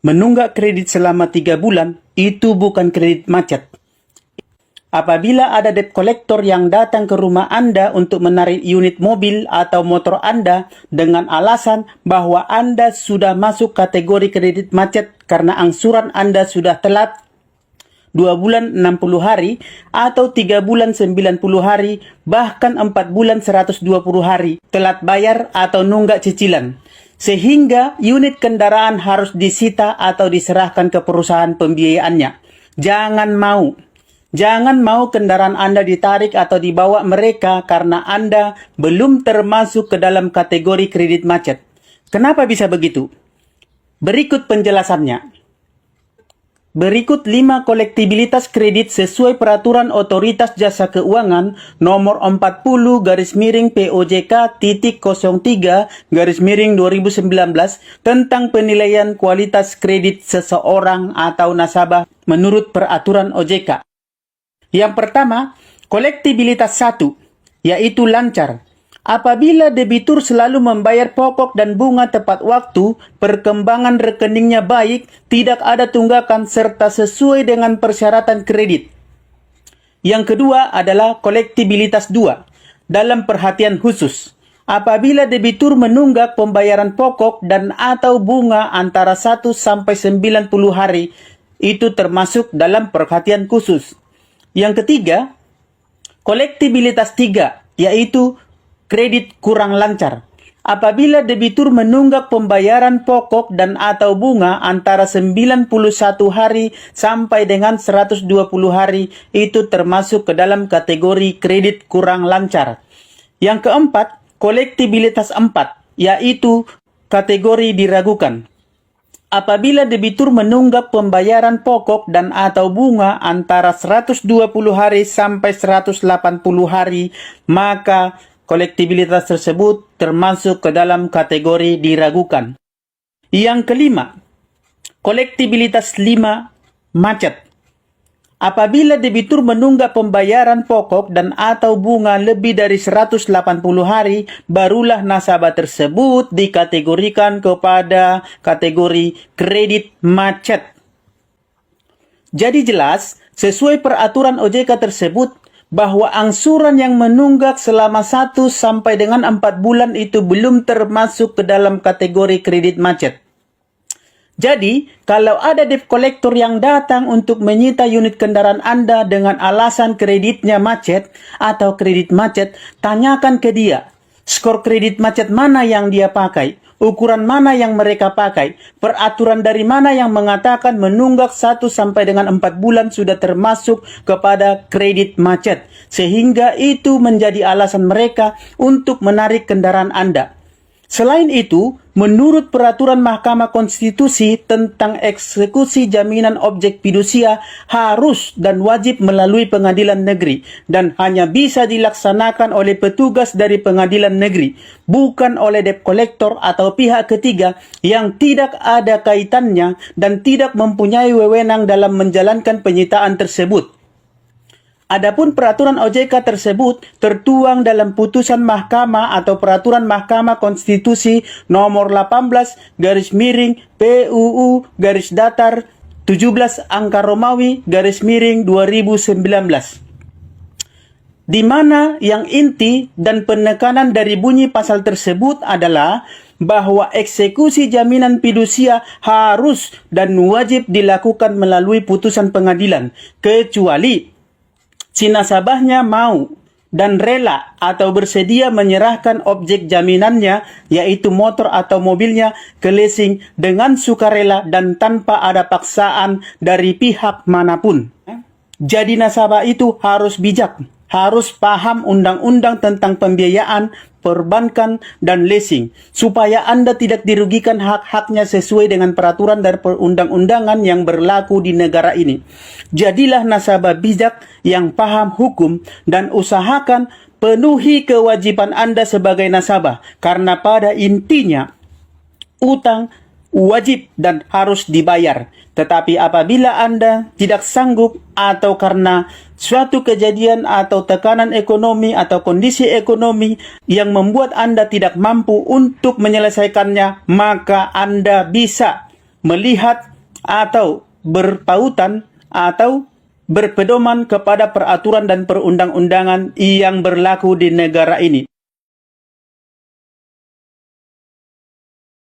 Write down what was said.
menunggak kredit selama 3 bulan itu bukan kredit macet. Apabila ada debt collector yang datang ke rumah Anda untuk menarik unit mobil atau motor Anda dengan alasan bahwa Anda sudah masuk kategori kredit macet karena angsuran Anda sudah telat 2 bulan 60 hari atau 3 bulan 90 hari, bahkan 4 bulan 120 hari telat bayar atau nunggak cicilan, sehingga unit kendaraan harus disita atau diserahkan ke perusahaan pembiayaannya. Jangan mau kendaraan Anda ditarik atau dibawa mereka karena Anda belum termasuk ke dalam kategori kredit macet. Kenapa bisa begitu? Berikut penjelasannya. Berikut 5 kolektibilitas kredit sesuai peraturan Otoritas Jasa Keuangan nomor 40/POJK.03/2019 tentang penilaian kualitas kredit seseorang atau nasabah menurut peraturan OJK. Yang pertama, kolektibilitas 1, yaitu lancar. Apabila debitur selalu membayar pokok dan bunga tepat waktu, perkembangan rekeningnya baik, tidak ada tunggakan, serta sesuai dengan persyaratan kredit. Yang kedua adalah kolektibilitas 2, dalam perhatian khusus. Apabila debitur menunggak pembayaran pokok dan atau bunga antara 1 sampai 90 hari, itu termasuk dalam perhatian khusus. Yang ketiga, kolektibilitas 3, yaitu kredit kurang lancar. Apabila debitur menunggak pembayaran pokok dan atau bunga antara 91 hari sampai dengan 120 hari, itu termasuk ke dalam kategori kredit kurang lancar. Yang keempat, kolektibilitas 4, yaitu kategori diragukan. Apabila debitur menunggak pembayaran pokok dan atau bunga antara 120 hari sampai 180 hari, maka kolektibilitas tersebut termasuk ke dalam kategori diragukan. Yang kelima, kolektibilitas 5, macet. Apabila debitur menunggak pembayaran pokok dan atau bunga lebih dari 180 hari, barulah nasabah tersebut dikategorikan kepada kategori kredit macet. Jadi jelas, sesuai peraturan OJK tersebut, bahwa angsuran yang menunggak selama 1 sampai dengan 4 bulan itu belum termasuk ke dalam kategori kredit macet. Jadi, kalau ada debt collector yang datang untuk menyita unit kendaraan Anda dengan alasan kreditnya macet atau kredit macet, tanyakan ke dia, skor kredit macet mana yang dia pakai, ukuran mana yang mereka pakai, peraturan dari mana yang mengatakan menunggak 1 sampai dengan 4 bulan sudah termasuk kepada kredit macet, sehingga itu menjadi alasan mereka untuk menarik kendaraan Anda. Selain itu, menurut peraturan Mahkamah Konstitusi tentang eksekusi jaminan objek fidusia harus dan wajib melalui pengadilan negeri dan hanya bisa dilaksanakan oleh petugas dari pengadilan negeri, bukan oleh debt collector atau pihak ketiga yang tidak ada kaitannya dan tidak mempunyai wewenang dalam menjalankan penyitaan tersebut. Adapun peraturan OJK tersebut tertuang dalam putusan Mahkamah atau peraturan Mahkamah Konstitusi nomor 18/PUU/17/2019, di mana yang inti dan penekanan dari bunyi pasal tersebut adalah bahwa eksekusi jaminan fidusia harus dan wajib dilakukan melalui putusan pengadilan, kecuali si nasabahnya mau dan rela atau bersedia menyerahkan objek jaminannya, yaitu motor atau mobilnya, ke leasing dengan sukarela dan tanpa ada paksaan dari pihak manapun. Jadi nasabah itu harus bijak, harus paham undang-undang tentang pembiayaan, perbankan, dan leasing, supaya Anda tidak dirugikan hak-haknya sesuai dengan peraturan dan perundang-undangan yang berlaku di negara ini. Jadilah nasabah bijak yang paham hukum dan usahakan penuhi kewajiban Anda sebagai nasabah, karena pada intinya utang wajib dan harus dibayar. Tetapi apabila Anda tidak sanggup atau karena suatu kejadian atau tekanan ekonomi atau kondisi ekonomi yang membuat Anda tidak mampu untuk menyelesaikannya, maka Anda bisa melihat atau berpautan atau berpedoman kepada peraturan dan perundang-undangan yang berlaku di negara ini.